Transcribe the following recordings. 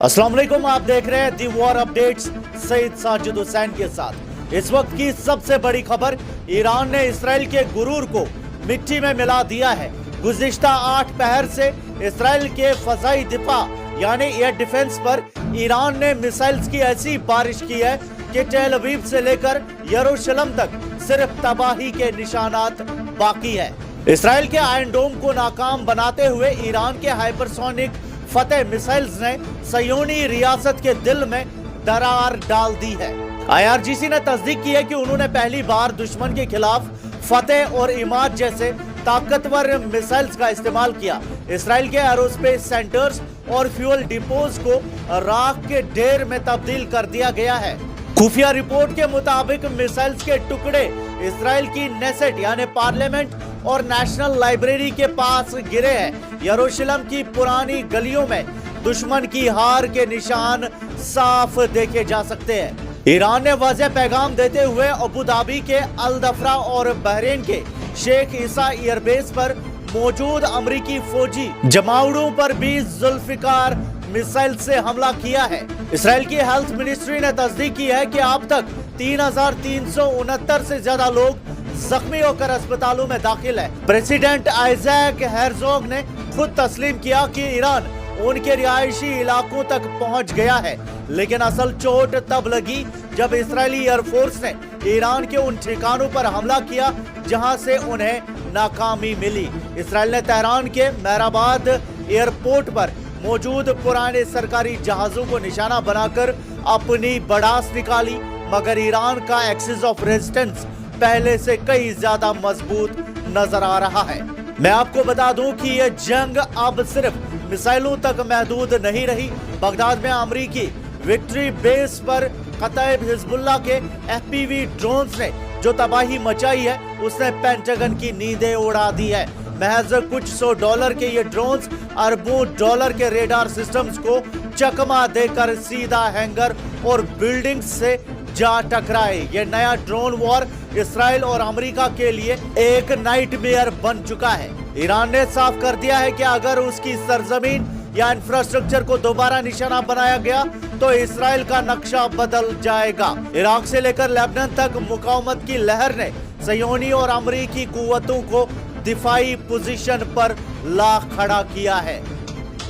अस्सलाम वालेकुम, आप देख रहे हैं the war updates Saeed Sajid Hussain के साथ। इस वक्त की सबसे बड़ी खबर, ईरान ने इसराइल के गुरूर को मिट्टी में मिला दिया है। गुज़िश्ता 8 पहर से इसराइल के फजाई दिफा यानी एयर डिफेंस पर ईरान ने मिसाइल्स की ऐसी बारिश की है कि टेल अवीव से लेकर यरूशलेम तक सिर्फ तबाही के निशानात बाकी है। इसराइल के आयरन डोम को नाकाम बनाते हुए ईरान के हाइपरसोनिक फतेह मिसाइल्स ने सयोनी रियासत के दिल में दरार डाल दी है। IRGC ने तस्दीक की है कि उन्होंने पहली बार दुश्मन के खिलाफ फतेह और इमाद जैसे ताकतवर मिसाइल्स का इस्तेमाल किया। इसराइल के एरोस्पेस सेंटर्स और फ्यूल डिपोज को राख के ढेर में तब्दील कर दिया गया है। खुफिया रिपोर्ट के मुताबिक मिसाइल्स के टुकड़े इसराइल की नेसेट यानी पार्लियामेंट और नेशनल लाइब्रेरी के पास गिरे हैं। यरूशलेम की पुरानी गलियों में दुश्मन की हार के निशान साफ देखे जा सकते हैं। ईरान ने वाज़ेह पैगाम देते हुए अबू धाबी के अल दफरा और बहरीन के शेख ईसा एयरबेस पर मौजूद अमरीकी फौजी जमावड़ों पर भी जुल्फिकार मिसाइल से हमला किया है। इसराइल की हेल्थ मिनिस्ट्री ने तस्दीक की है कि अब तक 3,369 से ज्यादा लोग जख्मी होकर अस्पतालों में दाखिल है। प्रेसिडेंट आइजैक हेरजोग ने खुद तस्लीम किया कि ईरान उनके रिहायशी इलाकों तक पहुंच गया है, लेकिन असल चोट तब लगी जब इजरायली एयरफोर्स ने ईरान के उन ठिकानों पर हमला किया जहां से उन्हें नाकामी मिली। इसराइल ने तेहरान के मेहराबाद एयरपोर्ट पर मौजूद पुराने सरकारी जहाजों को निशाना बनाकर अपनी भड़ास निकाली, मगर ईरान का एक्सिस ऑफ रेजिस्टेंस पहले से कई ज्यादा मजबूत नजर आ रहा है। मैं आपको बता दूं कि यह जंग अब सिर्फ मिसाइलों तक महदूद नहीं रही। बगदाद में अमरीकी विक्ट्री बेस पर कताइब हिजबुल्लाह के FPV ड्रोन्स ने जो तबाही मचाई है, उसने पेंटागन की नींदें उड़ा दी है। महज कुछ $100 के ये ड्रोन्स अरबों डॉलर के रेडार सिस्टम्स को चकमा देकर सीधा हैंगर और बिल्डिंग्स से जा टकराए। ये नया ड्रोन वॉर इसराइल और अमेरिका के लिए एक नाइटमेयर बन चुका है। ईरान ने साफ कर दिया है कि अगर उसकी सरजमीन या इंफ्रास्ट्रक्चर को दोबारा निशाना बनाया गया तो इसराइल का नक्शा बदल जाएगा। इराक से लेकर लेबनान तक मुकावमत की लहर ने सयोनी और अमेरिकी कुव्वतों को दिफाई पोजीशन पर ला खड़ा किया है।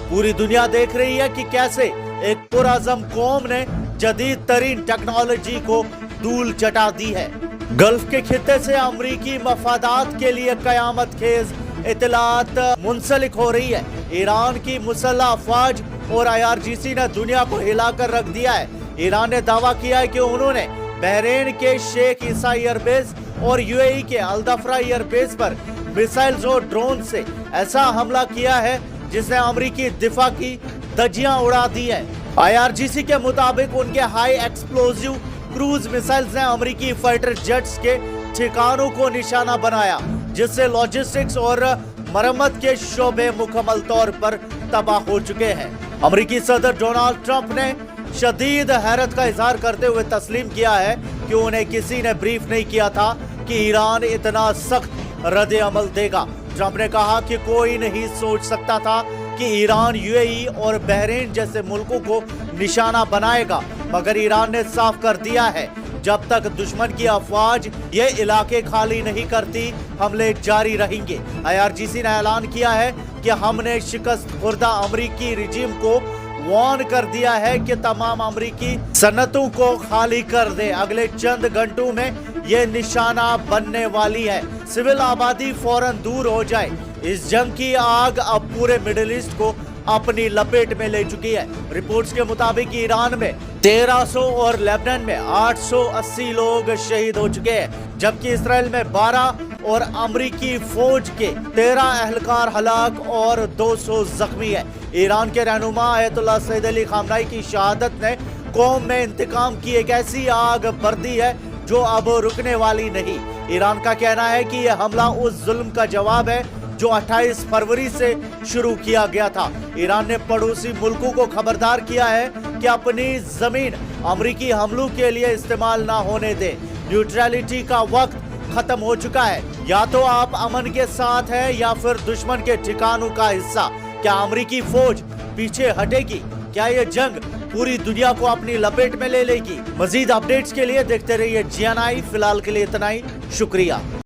पूरी दुनिया देख रही है कि कैसे एक पुरअज़म कौम ने जदीद तरीन टेक्नोलॉजी को धूल चटा दी है। गल्फ के खित्ते से अमरीकी मफादात के लिए कयामत खेज इतलात मुंसलिक हो रही है। ईरान की मुसल्लह अफवाज और IRGC ने दुनिया को हिलाकर रख दिया है। ईरान ने दावा किया है कि उन्होंने बहरीन के शेख ईसा एयरबेस और UAE के अल दफरा एयरबेस पर मिसाइल्स और ड्रोन से ऐसा हमला किया है जिसने अमरीकी दिफा की धज्जियां उड़ा दी है। IRGC के मुताबिक उनके हाई एक्सप्लोजिव क्रूज मिसाइल्स ने अमरीकी फाइटर जेट्स के ठिकानों को निशाना बनाया, जिससे लॉजिस्टिक्स और मरम्मत के शोबे मुकम्मल तौर पर तबाह हो चुके हैं। अमरीकी सदर डोनाल्ड ट्रंप ने शदीद हैरत का इजहार करते हुए तस्लीम किया है कि उन्हें किसी ने ब्रीफ नहीं किया था कि ईरान इतना सख्त रद्द अमल देगा। ट्रंप ने कहा कि कोई नहीं सोच सकता था कि ईरान UAE और बहरीन जैसे मुल्कों को निशाना बनाएगा, मगर ईरान ने साफ कर दिया है जब तक दुश्मन की अफवाज ये इलाके खाली नहीं करती, हमले जारी रहेंगे। IRGC ने ऐलान किया है कि हमने शिकस्त खुर्दा अमरीकी रिजीम को वार्न कर दिया है कि तमाम अमरीकी सनतों को खाली कर दे। अगले चंद घंटों में ये निशाना बनने वाली है। सिविल आबादी फौरन दूर हो जाए। इस जंग की आग अब पूरे मिडिल ईस्ट को अपनी लपेट में ले चुकी है। रिपोर्ट्स के मुताबिक ईरान में 1300 और लेबनान में 880 लोग शहीद हो चुके हैं, जबकि इसराइल में 12 और अमरीकी फौज के 13 अहलकार हलाक और 200 जख्मी है। ईरान के रहनुमा आयतुल्लाह सैयद अली खामनाई की शहादत ने कौम में इंतकाम की एक ऐसी आग भर दी है जो अब रुकने वाली नहीं। ईरान का कहना है कि यह हमला उस जुल्म का जवाब है जो 28 फरवरी से शुरू किया गया था। ईरान ने पड़ोसी मुल्कों को खबरदार किया है कि अपनी जमीन अमरीकी हमलों के लिए इस्तेमाल ना होने दे। न्यूट्रलिटी का वक्त खत्म हो चुका है। या तो आप अमन के साथ हैं या फिर दुश्मन के ठिकानों का हिस्सा। क्या अमरीकी फौज पीछे हटेगी? क्या ये जंग पूरी दुनिया को अपनी लपेट में ले लेगी? मजीद अपडेट्स के लिए देखते रहिए GNI। फिलहाल के लिए इतना ही, शुक्रिया।